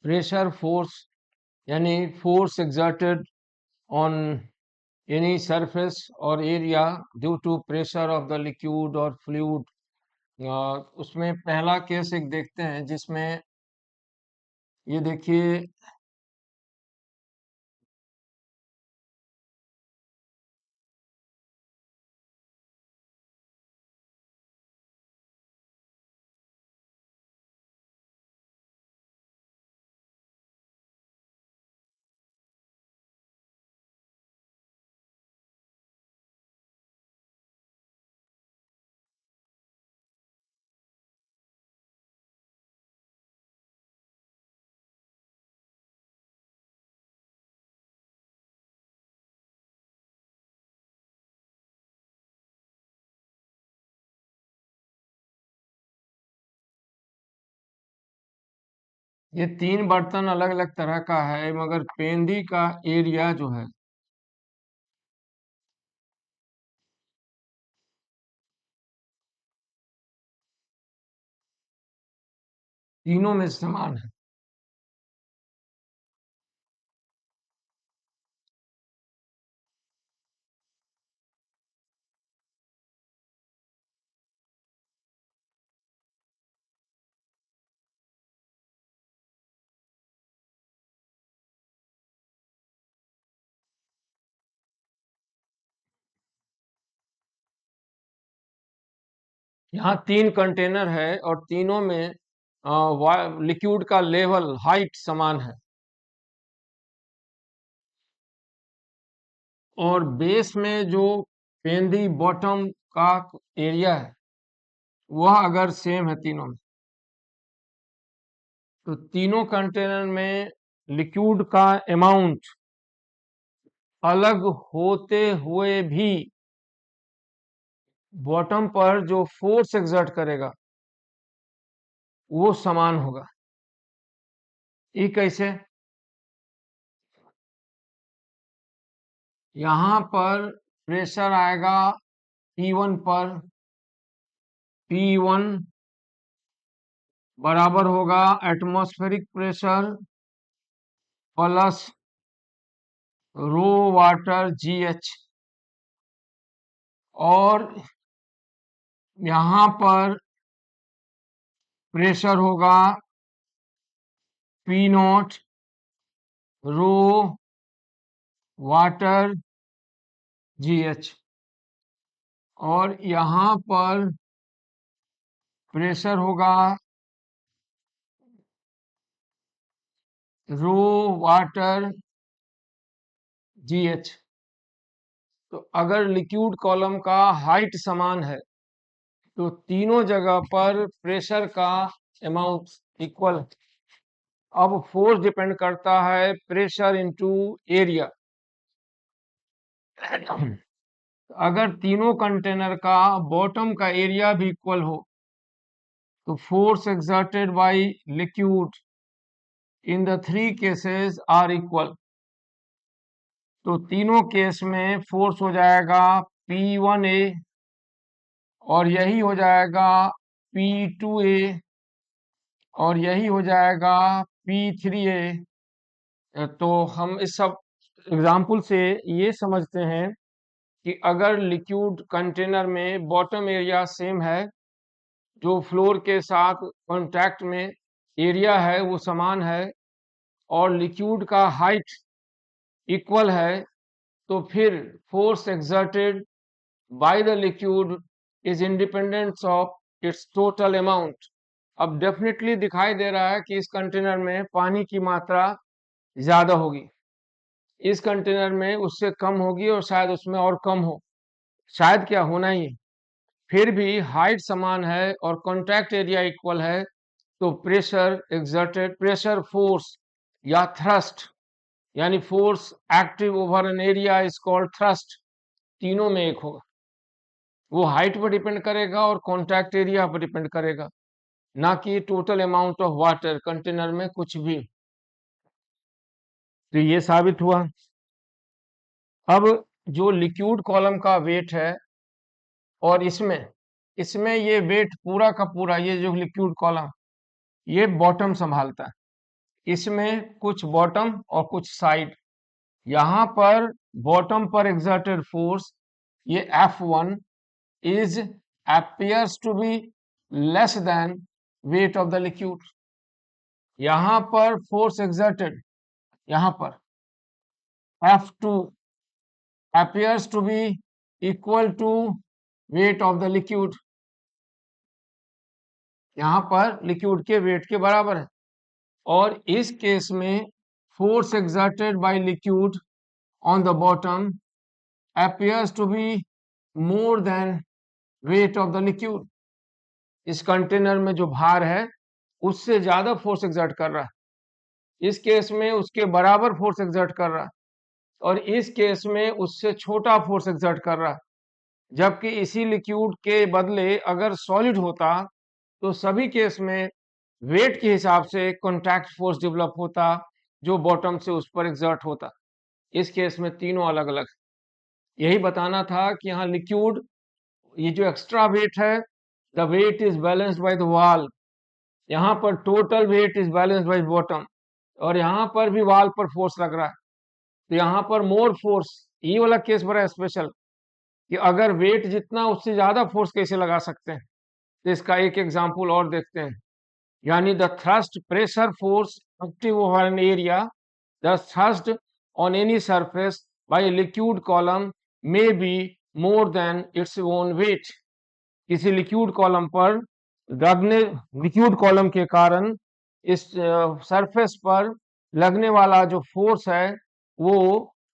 Pressure force यानी force exerted on any surface or area due to pressure of the liquid or fluid। उसमें पहला case एक देखते हैं जिसमें ये देखिए ये तीन बर्तन अलग अलग तरह का है मगर पेंदी का एरिया जो है तीनों में समान है। यहाँ तीन कंटेनर है और तीनों में लिक्विड का लेवल हाइट समान है और बेस में जो पेंदी बॉटम का एरिया है वह अगर सेम है तीनों में तो तीनों कंटेनर में लिक्विड का अमाउंट अलग होते हुए भी बॉटम पर जो फोर्स एक्सर्ट करेगा वो समान होगा। ये कैसे? यहां पर प्रेशर आएगा P1 पर, P1 बराबर होगा एटमॉस्फेरिक प्रेशर प्लस रो वाटर GH और यहां पर प्रेशर होगा P0 रो वाटर GH और यहां पर प्रेशर होगा रो वाटर GH। तो अगर लिक्विड कॉलम का हाइट समान है तो तीनों जगह पर प्रेशर का अमाउंट इक्वल है। अब फोर्स डिपेंड करता है प्रेशर इनटू एरिया। अगर तीनों कंटेनर का बॉटम का एरिया भी इक्वल हो तो force exerted by liquid in the three cases are equal. तो तीनों केस में फोर्स हो जाएगा P1A और यही हो जाएगा P2A और यही हो जाएगा P3A। तो हम इस सब एग्जाम्पल से ये समझते हैं कि अगर लिक्विड कंटेनर में बॉटम एरिया सेम है, जो फ्लोर के साथ कांटेक्ट में एरिया है वो समान है और लिक्विड का हाइट इक्वल है, तो फिर force exerted by the liquid is independent of its total amount. अब डेफिनेटली दिखाई दे रहा है कि इस कंटेनर में पानी की मात्रा ज्यादा होगी, इस कंटेनर में उससे कम होगी और शायद उसमें और कम हो, शायद क्या होना ही है। फिर भी हाइट समान है और कॉन्टैक्ट एरिया इक्वल है तो प्रेशर एक्सर्टेड, प्रेशर फोर्स या थ्रस्ट यानी force active over an area is called thrust, तीनों में एक होगा। वो हाइट पर डिपेंड करेगा और कॉन्टैक्ट एरिया पर डिपेंड करेगा, ना कि total amount of water container में कुछ भी। तो ये साबित हुआ। अब जो लिक्विड कॉलम का वेट है और इसमें इसमें ये वेट पूरा का पूरा, ये जो लिक्विड कॉलम ये बॉटम संभालता है। इसमें कुछ बॉटम और कुछ साइड। यहां पर बॉटम पर एक्सर्टेड फोर्स ये F1 is appears to be less than weight of the liquid। यहां पर फोर्स एक्सर्टेड यहां पर F2 appears to be equal to weight of the liquid। यहां पर लिक्विड के वेट के बराबर है। और इस केस में force exerted by liquid on the bottom appears to be more than weight of the liquid। इस कंटेनर में जो भार है उससे ज्यादा फोर्स एक्सर्ट कर रहा है। इस केस में उसके बराबर फोर्स एक्सर्ट कर रहा है और इस केस में उससे छोटा फोर्स एक्सर्ट कर रहा है। जबकि इसी लिक्विड के बदले अगर सॉलिड होता तो सभी केस में वेट के हिसाब से कॉन्टैक्ट फोर्स डेवलप होता जो बॉटम से उस पर एक्सर्ट होता। इस केस में तीनों अलग अलग। यही बताना था कि यहाँ लिक्विड ये जो एक्स्ट्रा वेट है the weight is balanced by the wall. यहाँ पर total weight is balanced by bottom और यहाँ पर भी वॉल पर फोर्स लग रहा है तो यहाँ पर मोर फोर्स। ये वाला केस बड़ा स्पेशल कि अगर वेट जितना उससे ज्यादा फोर्स कैसे लगा सकते हैं। तो इसका एक एग्जांपल और देखते हैं। यानी the thrust pressure force active over an area the thrust on any surface by liquid column may be more than its own wait. किसी लिक्विड कॉलम पर लगने लिक्विड कॉलम के कारण इस सरफेस पर लगने वाला जो फोर्स है वो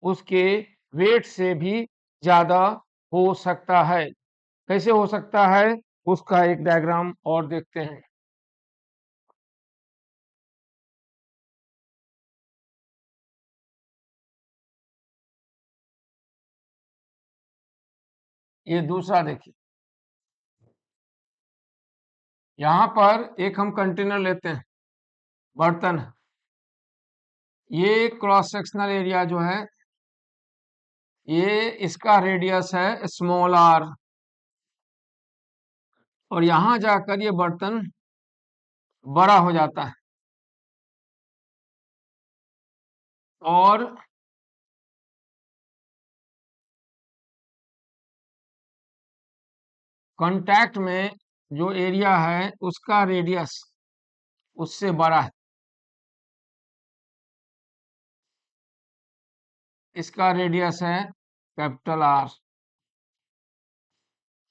उसके वेट से भी ज्यादा हो सकता है। कैसे हो सकता है उसका एक डायग्राम और देखते हैं। ये दूसरा देखिए। यहां पर एक हम कंटेनर लेते हैं बर्तन। ये क्रॉस सेक्शनल एरिया जो है ये इसका रेडियस है स्मॉल आर और यहां जाकर ये बर्तन बड़ा हो जाता है और कांटेक्ट में जो एरिया है उसका रेडियस उससे बड़ा है। इसका रेडियस है कैपिटल आर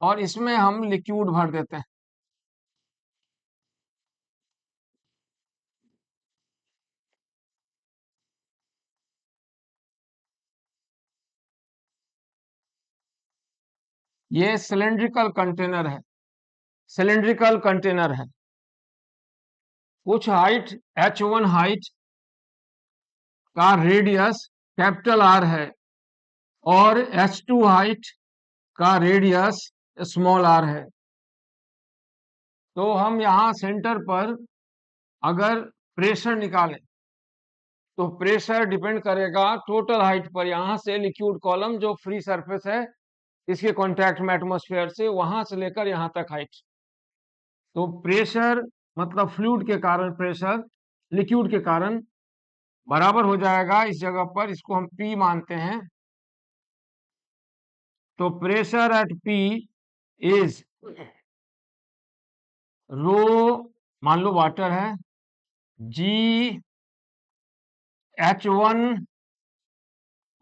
और इसमें हम लिक्विड भर देते हैं। ये सिलेंड्रिकल कंटेनर है। सिलेंड्रिकल कंटेनर है। कुछ हाइट h1 हाइट का रेडियस कैपिटल आर है और h2 हाइट का रेडियस स्मॉल आर है। तो हम यहाँ सेंटर पर अगर प्रेशर निकालें तो प्रेशर डिपेंड करेगा टोटल हाइट पर। यहाँ से लिक्विड कॉलम जो फ्री सरफेस है इसके कांटेक्ट में एटमॉस्फेयर से वहां से लेकर यहाँ तक हाइट। तो प्रेशर मतलब फ्लूइड के कारण प्रेशर लिक्विड के कारण बराबर हो जाएगा। इस जगह पर इसको हम P मानते हैं। तो प्रेशर एट P इज रो मान लो वाटर है G H1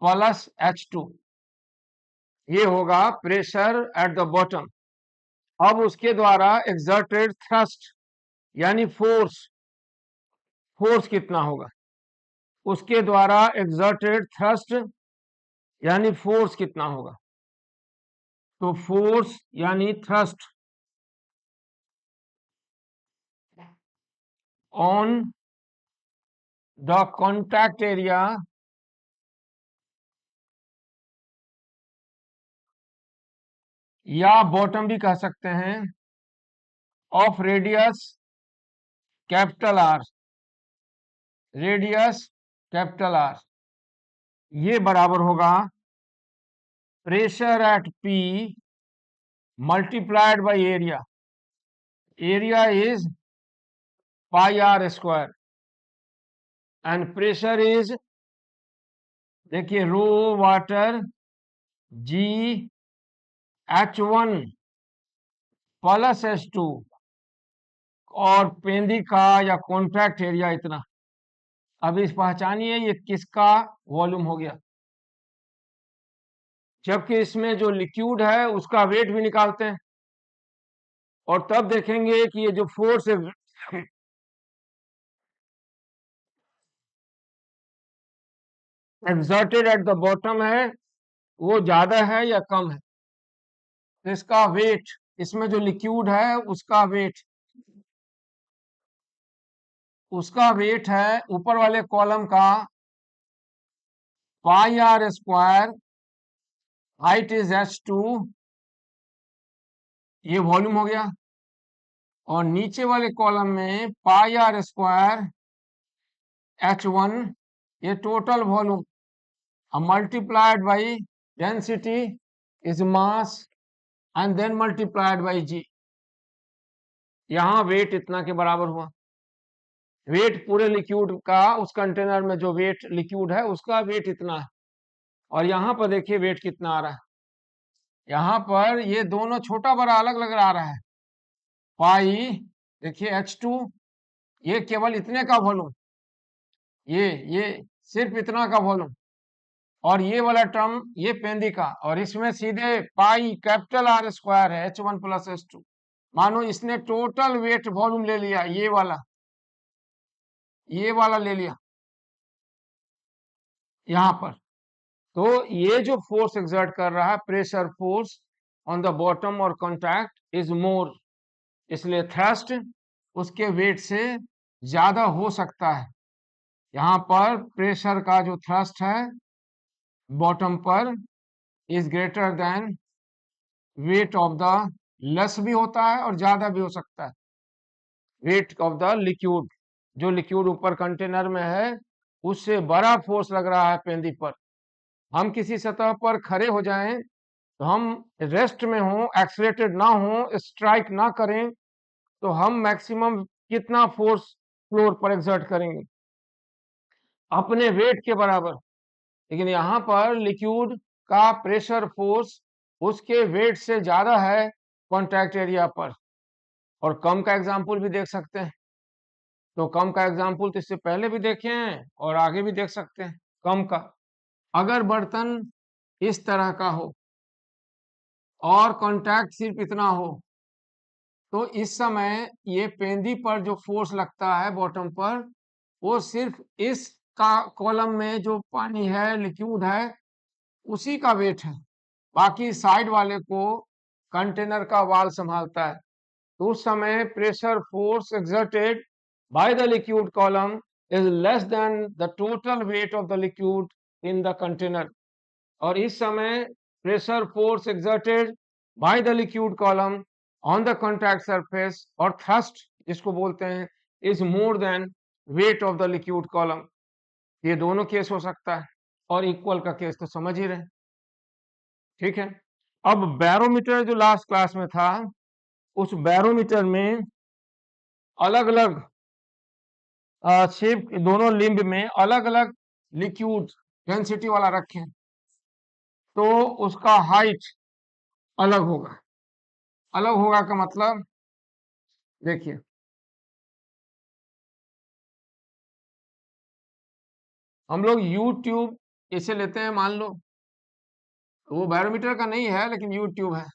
प्लस H2 ये होगा प्रेशर एट द बॉटम। अब उसके द्वारा एक्सर्टेड थ्रस्ट यानी फोर्स फोर्स कितना होगा उसके द्वारा एक्सर्टेड थ्रस्ट यानी फोर्स कितना होगा। तो फोर्स यानी thrust on the contact area या बॉटम भी कह सकते हैं of radius capital R. Radius capital R ये बराबर होगा pressure at P multiplied by area. Area is pi R square. And pressure is, देखिए, रो वाटर जी H1 प्लस H2 और पेंदी का या कॉन्ट्रैक्ट एरिया इतना। अब इस पहचानिए ये किसका वॉल्यूम हो गया, जबकि इसमें जो लिक्विड है उसका वेट भी निकालते हैं और तब देखेंगे कि ये जो force exerted at the bottom है वो ज्यादा है या कम है। तो इसका वेट, इसमें जो लिक्विड है उसका वेट है ऊपर वाले कॉलम का pi R square, height is H2, ये वॉल्यूम हो गया, और नीचे वाले कॉलम में पाई आर स्क्वायर H1, ये total volume, multiplied by density is mass and then multiplied by g. यहां वेट इतना के बराबर हुआ। वेट पूरे लिक्विड का, उस कंटेनर में जो वेट लिक्विड है उसका वेट इतना है, और यहां पर देखिए वेट कितना आ रहा है। यहां पर ये दोनों छोटा बड़ा अलग अलग आ रहा है। पाई, देखिए H2, ये केवल इतने का वॉल्यूम, ये सिर्फ इतना का वॉल्यूम, और ये वाला टर्म ये पेंदी का, और इसमें सीधे पाई कैपिटल आर स्क्वायर है H1 प्लस H2। मानो इसने टोटल वेट वॉल्यूम ले लिया, ये वाला ले लिया यहां पर। तो ये जो फोर्स एक्सर्ट कर रहा है, pressure force on the bottom और कॉन्टैक्ट इज मोर, इसलिए थ्रस्ट उसके वेट से ज्यादा हो सकता है। यहां पर प्रेशर का जो थ्रस्ट है बॉटम पर is greater than weight of the, less भी होता है और ज्यादा भी हो सकता है, वेट ऑफ द लिक्विड। जो लिक्विड ऊपर कंटेनर में है उससे बड़ा फोर्स लग रहा है पेंदी पर। हम किसी सतह पर खड़े हो जाएं तो हम रेस्ट में हो, एक्सलेटेड ना हो, स्ट्राइक ना करें, तो हम मैक्सिमम कितना फोर्स फ्लोर पर एक्सर्ट करेंगे, अपने वेट के बराबर। लेकिन यहाँ पर लिक्विड का प्रेशर फोर्स उसके वेट से ज्यादा है कॉन्टैक्ट एरिया पर। और कम का एग्जाम्पल भी देख सकते हैं, तो कम का एग्जाम्पल तो इससे पहले भी देखे हैं और आगे भी देख सकते हैं। कम का, अगर बर्तन इस तरह का हो और कांटेक्ट सिर्फ इतना हो, तो इस समय ये पेंदी पर जो फोर्स लगता है बॉटम पर, वो सिर्फ इस का कॉलम में जो पानी है, लिक्विड है, उसी का वेट है। बाकी साइड वाले को कंटेनर का वाल संभालता है। तो उस समय pressure force exerted by the liquid column is less than the total weight of the liquid in the container। और इस समय pressure force exerted by the liquid column on the contact surface और thrust जिसको बोलते हैं is more than weight of the liquid column। ये दोनों case हो सकता है, और इक्वल का केस तो समझ ही रहे। ठीक है, अब बैरोमीटर जो लास्ट क्लास में था, उस बैरोमीटर में अलग अलग शेप, दोनों लिंब में अलग अलग लिक्विड डेंसिटी वाला रखें तो उसका हाइट अलग होगा। अलग होगा का मतलब, देखिए, हम लोग यू ट्यूब इसे लेते हैं, मान लो वो बैरोमीटर का नहीं है लेकिन यू ट्यूब है,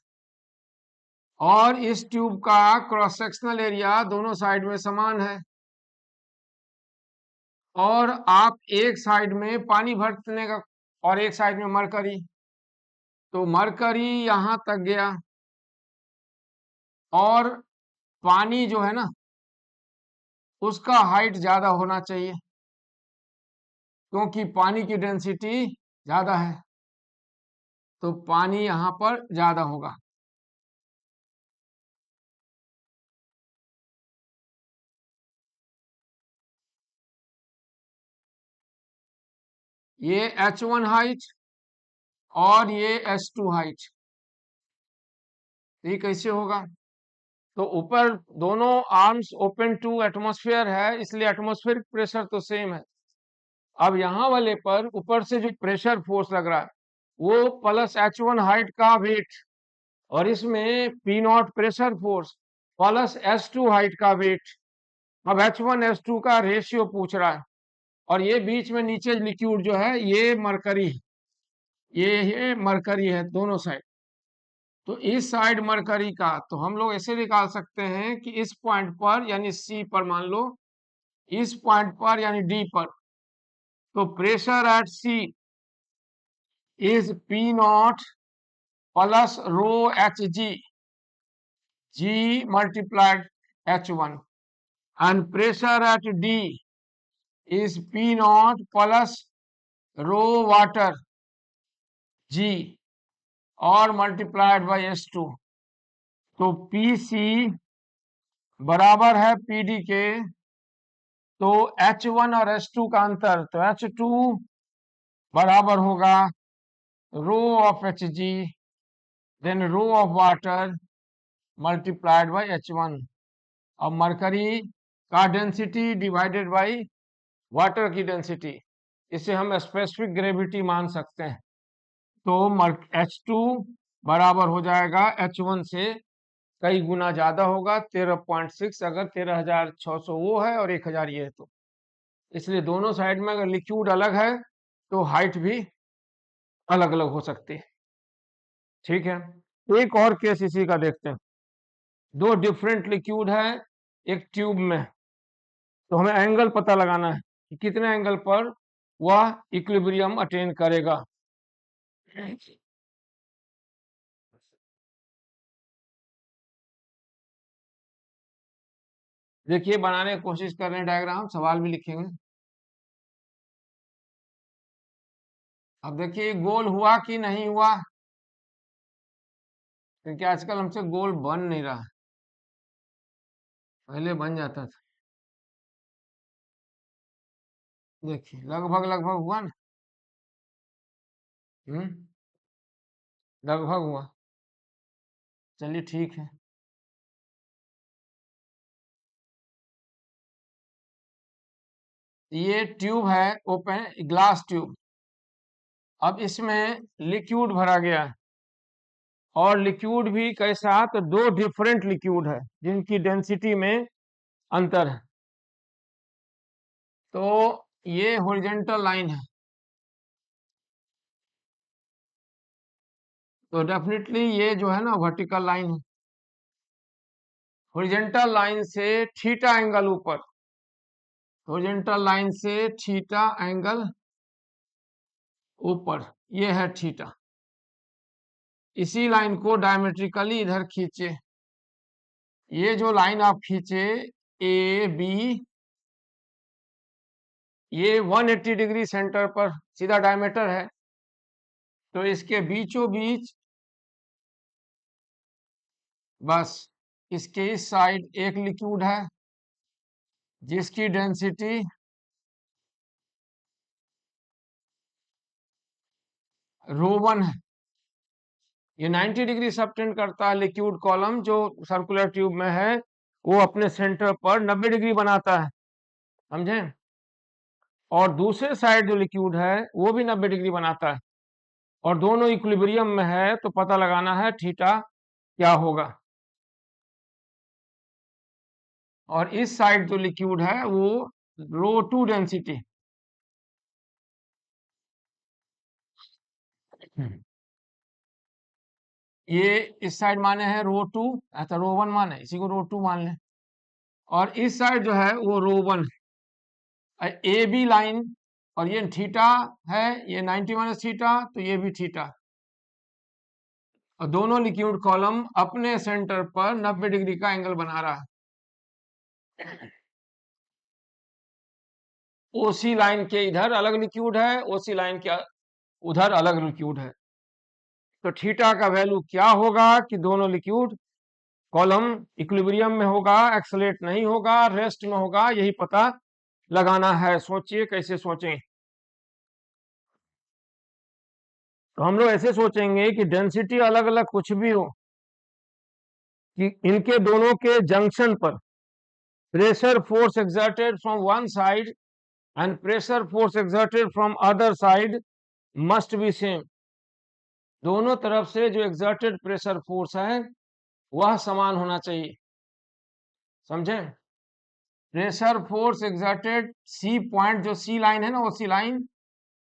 और इस ट्यूब का क्रॉस सेक्शनल एरिया दोनों साइड में समान है, और आप एक साइड में पानी भरने का और एक साइड में मरकरी, तो मरकरी यहां तक गया, और पानी जो है ना उसका हाइट ज्यादा होना चाहिए क्योंकि पानी की डेंसिटी ज्यादा है, तो पानी यहां पर ज्यादा होगा। ये H1 हाइट और ये H2 हाइट, ये कैसे होगा? तो ऊपर दोनों आर्म्स ओपन टू एटमॉस्फेयर है, इसलिए एटमॉस्फेरिक प्रेशर तो सेम है, अब यहाँ वाले पर ऊपर से जो प्रेशर फोर्स लग रहा है वो प्लस H1 हाइट का वेट, और इसमें P0 pressure force plus S2 height का वेट। अब H1 S2 का रेशियो पूछ रहा है, और ये बीच में नीचे लिक्विड जो है ये मरकरी है, ये मरकरी है दोनों साइड। तो इस साइड मरकरी का तो हम लोग ऐसे निकाल सकते हैं कि इस पॉइंट पर यानी सी पर मान लो, इस पॉइंट पर यानी डी पर, तो pressure at C is P0 plus rho H G, G multiplied H1, and pressure at D is P0 plus rho water G और multiplied by S2। तो PC बराबर है PD के, तो H1 और H2 का अंतर, तो H2 बराबर होगा rho of Hg then rho of water multiplied by H1। अब मरकरी का डेंसिटी डिवाइडेड बाय वाटर की डेंसिटी, इसे हम स्पेसिफिक ग्रेविटी मान सकते हैं। तो H2 बराबर हो जाएगा H1 से कई गुना ज्यादा होगा, 13.6। अगर 13,600 वो है और 1,000 ये है, तो इसलिए दोनों साइड में अगर लिक्विड अलग है तो हाइट भी अलग अलग हो सकती है। ठीक है, एक और केस इसी का देखते हैं। दो डिफरेंट लिक्विड है एक ट्यूब में, तो हमें एंगल पता लगाना है कि कितने एंगल पर वह इक्विलिब्रियम अटेन करेगा। देखिए बनाने की कोशिश कर रहे हैं डायग्राम, सवाल भी लिखेंगे। अब देखिए गोल हुआ कि नहीं हुआ, क्योंकि आजकल हमसे गोल बन नहीं रहा, पहले बन जाता था। देखिए लगभग लगभग हुआ ना, लगभग हुआ, चलिए ठीक है। ये ट्यूब है ओपन ग्लास ट्यूब, अब इसमें लिक्विड भरा गया है, और लिक्विड भी कैसा, तो दो डिफरेंट लिक्विड है जिनकी डेंसिटी में अंतर है। तो ये हॉरिजॉन्टल लाइन है, तो डेफिनेटली ये जो है ना वर्टिकल लाइन है। हॉरिजॉन्टल लाइन से थीटा एंगल ऊपर, हॉरिजॉन्टल लाइन से थीटा एंगल ऊपर, ये है थीटा। इसी लाइन को डायमेट्रिकली इधर खींचे, ये जो लाइन आप खींचे ए बी, ये 180 डिग्री सेंटर पर सीधा डायमीटर है, तो इसके बीचों बीच बस इसके इस साइड एक लिक्विड है जिसकी डेंसिटी ρ1 है। ये 90 डिग्री सबटेंड करता है लिक्विड कॉलम जो सर्कुलर ट्यूब में है, वो अपने सेंटर पर 90 डिग्री बनाता है, समझे। और दूसरे साइड जो लिक्विड है वो भी 90 डिग्री बनाता है, और दोनों इक्विलिब्रियम में है, तो पता लगाना है थीटा क्या होगा। और इस साइड जो लिक्विड है वो ρ2 डेंसिटी, ये इस साइड माने हैं ρ2, अच्छा ρ1 माने, इसी को ρ2 मान लें, और इस साइड जो है वो ρ1। ए बी लाइन, और ये थीटा है, ये 90 माइनस थीटा, तो ये भी थीटा, और दोनों लिक्विड कॉलम अपने सेंटर पर 90 डिग्री का एंगल बना रहा है। ओसी लाइन के इधर अलग लिक्विड है, ओसी लाइन के उधर अलग लिक्विड है, तो थीटा का वैल्यू क्या होगा कि दोनों लिक्विड कॉलम इक्विलिब्रियम में होगा, एक्सेलेरेट नहीं होगा, रेस्ट में होगा, यही पता लगाना है। सोचिए कैसे सोचें। तो हम लोग ऐसे सोचेंगे कि डेंसिटी अलग अलग कुछ भी हो, कि इनके दोनों के जंक्शन पर pressure force exerted from one side and pressure force exerted from other side must be same. दोनों तरफ से जो exerted pressure force है वह समान होना चाहिए, समझे? Pressure force exerted C point, जो सी लाइन है ना,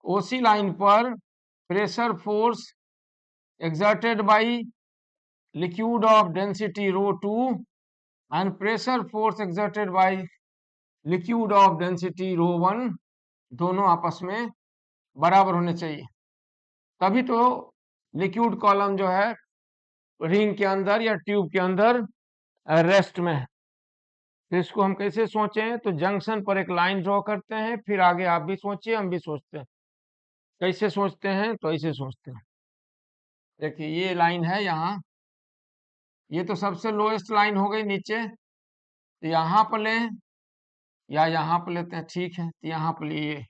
ओसी लाइन पर pressure force exerted by liquid of density ρ2 and pressure force exerted by liquid of density ρ1 दोनों आपस में बराबर होने चाहिए, तभी तो लिक्विड कॉलम जो है रिंग के अंदर या ट्यूब के अंदर रेस्ट में है। तो इसको हम कैसे सोचें? तो जंक्शन पर एक लाइन ड्रॉ करते हैं, फिर आगे आप भी सोचिए, हम भी सोचते हैं। कैसे सोचते हैं? तो ऐसे सोचते हैं। देखिए ये लाइन है यहाँ, ये तो सबसे लोएस्ट लाइन हो गई नीचे, तो यहाँ पर लें या यहाँ पर लेते हैं, ठीक है, तो यहाँ पर लिए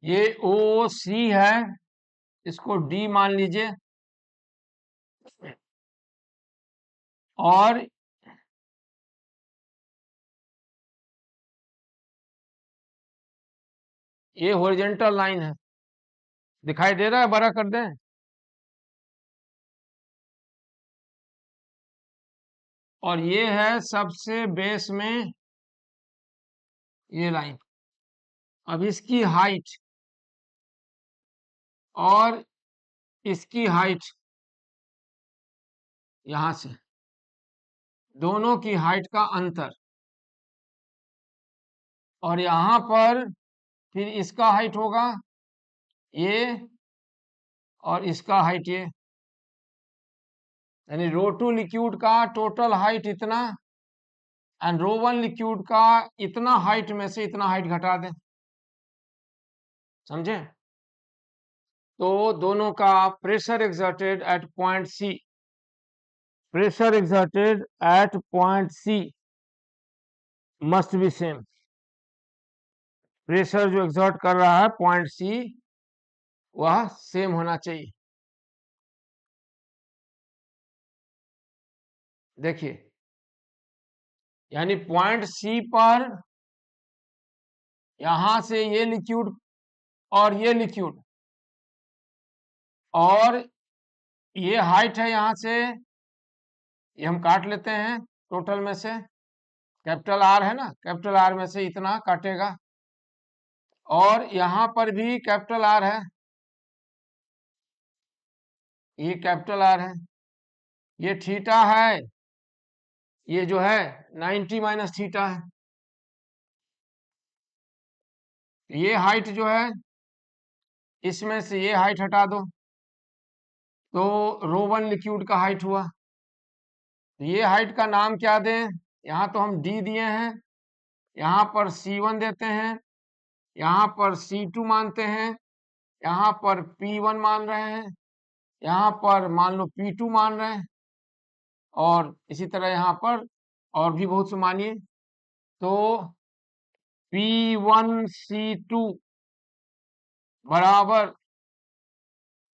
ये ओ सी है, इसको डी मान लीजिए, और ये हॉरिजॉन्टल लाइन है, दिखाई दे रहा है? बड़ा कर दें? और ये है सबसे बेस में ये लाइन। अब इसकी हाइट और इसकी हाइट यहां से, दोनों की हाइट का अंतर, और यहां पर फिर इसका हाइट होगा ये, और इसका हाइट ये, यानी ρ2 लिक्विड का टोटल हाइट इतना एंड ρ1 लिक्विड का इतना हाइट में से इतना हाइट घटा दें, समझे? तो दोनों का pressure exerted at point C, pressure exerted at point C must be same. Pressure जो एक्सर्ट कर रहा है पॉइंट सी वह सेम होना चाहिए। देखिए यानी पॉइंट सी पर यहां से ये लिक्विड और ये लिक्विड, और ये हाइट है यहां से, ये हम काट लेते हैं टोटल में से, कैपिटल आर है ना, कैपिटल आर में से इतना काटेगा, और यहां पर भी कैपिटल आर है, ये कैपिटल आर है, ये थीटा है, ये जो है 90 माइनस थीटा है, ये हाइट जो है इसमें से ये हाइट हटा दो, तो ρ1 लिक्विड का हाइट हुआ। ये हाइट का नाम क्या दें? यहाँ तो हम डी दिए हैं, यहाँ पर C1 देते हैं, यहाँ पर C2 मानते हैं, यहाँ पर P1 मान रहे हैं, यहाँ पर मान लो P2 मान रहे हैं, और इसी तरह यहाँ पर और भी बहुत से मानिए। तो P1C2 बराबर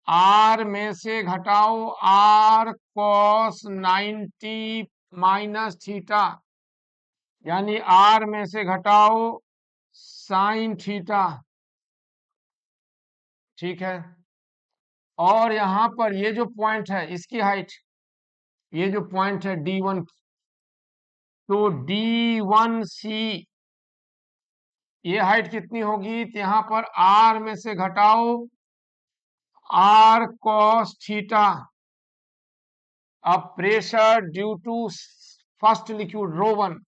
R में से घटाओ R cos 90 माइनस थीटा, यानी R में से घटाओ साइन थीटा, ठीक है। और यहां पर ये जो पॉइंट है इसकी हाइट, ये जो पॉइंट है D1, तो D1C ये हाइट कितनी होगी? तो यहां पर R में से घटाओ R cos थीटा, अब pressure due to first liquid ρ1,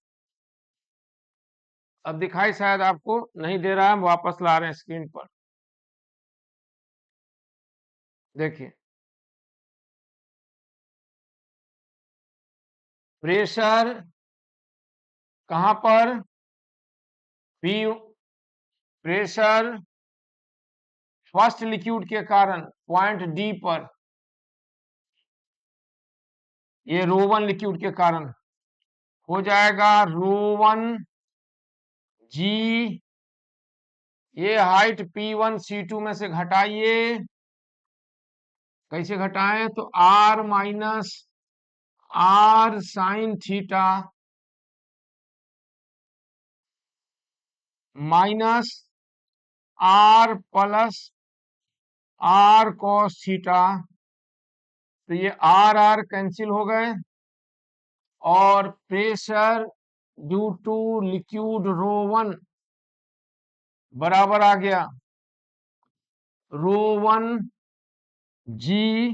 अब दिखाई शायद आपको नहीं दे रहा है, हम वापस ला रहे हैं स्क्रीन पर, देखिए प्रेशर कहां पर? पी, प्रेशर फर्स्ट लिक्विड के कारण पॉइंट डी पर, ये ρ1 लिक्विड के कारण, हो जाएगा रो1 जी, ये हाइट P1 C2 में से घटाइए, कैसे घटाएं, तो R minus R sine theta minus R plus R cos theta, तो ये R कैंसिल हो गए, और प्रेशर ड्यू टू लिक्विड रो1 बराबर आ गया रो1 जी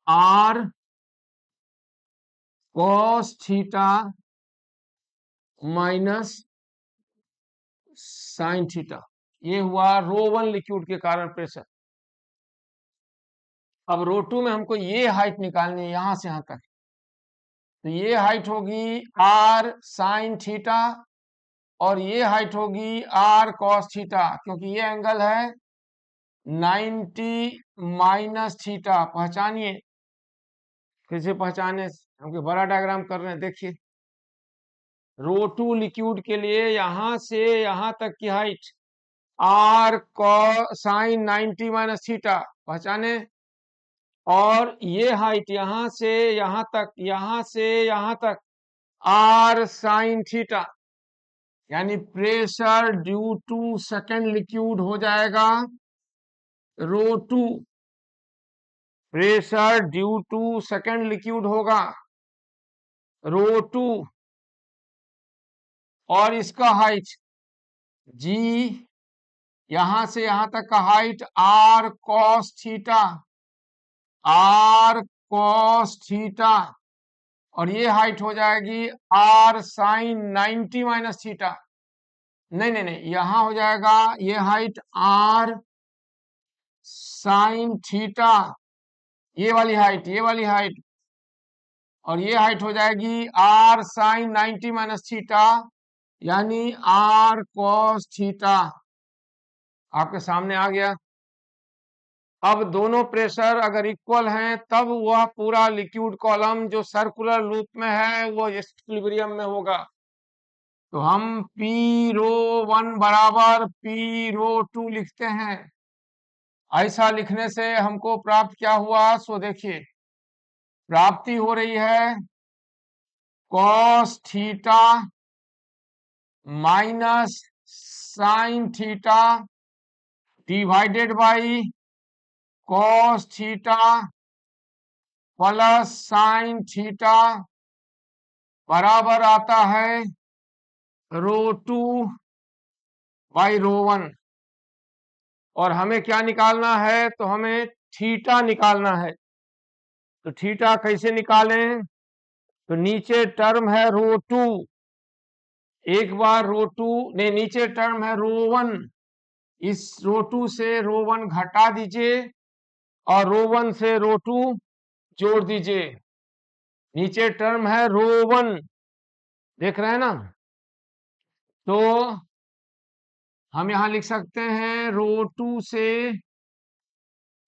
R cos theta minus sine theta. ये हुआ रो1 लिक्विड के कारण प्रेशर। अब रो2 में हमको ये हाइट निकालनी है यहां से यहां तक, तो ये हाइट होगी R साइन थीटा और ये हाइट होगी R कॉस थीटा, क्योंकि ये एंगल है 90 माइनस थीटा। पहचानिए, कैसे पहचाने, हमको बड़ा डायग्राम कर रहे हैं, देखिए रो2 लिक्विड के लिए यहां से यहां तक की height R sine 90 minus theta पहचाने, और ये हाइट यहां से यहां तक, यहां से यहां तक R साइन थीटा, यानी pressure due to second liquid हो जाएगा रो2। Pressure due to second liquid होगा रो2, और इसका हाइट जी, यहां से यहां तक का height R cos theta, R cos theta, और ये हाइट हो जाएगी R साइन 90 माइनस थीटा। नहीं नहीं नहीं, यहां हो जाएगा ये हाइट R साइन थीटा, ये वाली हाइट, ये वाली हाइट, और ये हाइट हो जाएगी R साइन 90 माइनस थीटा, यानी R कॉस थीटा। आपके सामने आ गया। अब दोनों प्रेशर अगर इक्वल हैं तब वह पूरा लिक्विड कॉलम जो सर्कुलर लूप में है वो इक्विलिब्रियम में होगा। तो हम P रो 1 बराबर P रो 2 लिखते हैं। ऐसा लिखने से हमको प्राप्त क्या हुआ, सो देखिए प्राप्ति हो रही है cos theta minus sine theta divided by cos theta plus sine theta बराबर आता है रो 2 बाई रो 1। और हमें क्या निकालना है, तो हमें थीटा निकालना है। तो थीटा कैसे निकालें, तो नीचे टर्म है रो 2, एक बार रो 2 ने नीचे टर्म है रो 1, इस रो 2 से रो 1 घटा दीजिए और रो 1 से रो 2 जोड़ दीजिए। नीचे टर्म है रो 1, देख रहे हैं ना, तो हम यहां लिख सकते हैं रो 2 से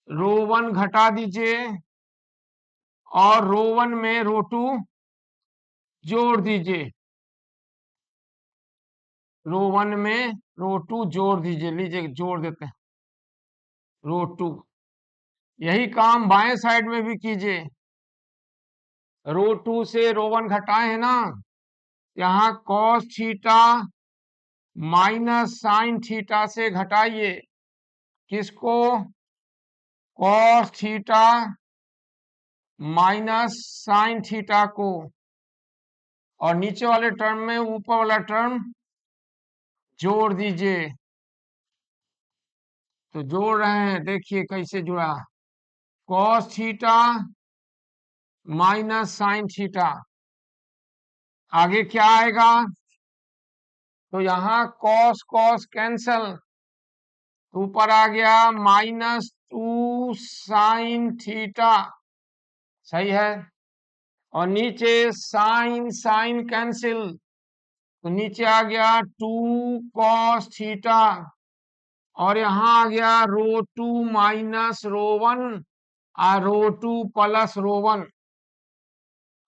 रो 1 घटा दीजिए और रो 1 में रो 2 जोड़ दीजिए। रो 1 में रो 2 जोड़ दीजिए, लीजिए जोड़ देते हैं रो 2। यही काम बाएं साइड में भी कीजिए, रो 2 से रो 1 घटाए हैं ना, यहाँ cos theta minus sine theta से घटाइए, किसको, cos theta minus sine theta को, और नीचे वाले टर्म में ऊपर वाला टर्म जोड़ दीजिए। तो जोड़ रहे हैं, देखिए कैसे जुड़ा, cos theta minus sine theta, आगे क्या आएगा, तो यहाँ कॉस कॉस कैंसल, ऊपर आ गया -2 साइन थीटा, सही है, और नीचे साइन साइन कैंसिल, तो नीचे आ गया 2 कॉस थीटा, और यहां आ गया रो 2 माइनस रो 1 और रो 2 प्लस रो 1।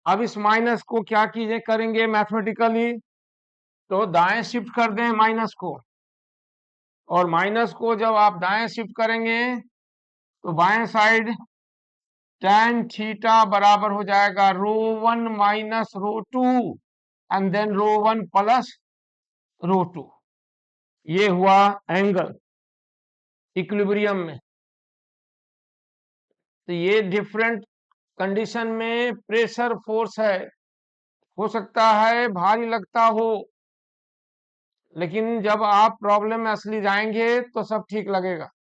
अब इस माइनस को क्या कीजिए करेंगे मैथमेटिकली, तो दाएं शिफ्ट कर दें माइनस को, और माइनस को जब आप दाएं शिफ्ट करेंगे तो बाएं साइड tan थीटा बराबर हो जाएगा ρ1 माइनस ρ2 एंड देन ρ1 प्लस ρ2। ये हुआ एंगल इक्विलिब्रियम में। तो ये डिफरेंट कंडीशन में प्रेशर फोर्स है, हो सकता है भारी लगता हो, लेकिन जब आप प्रॉब्लम में असली जाएंगे तो सब ठीक लगेगा।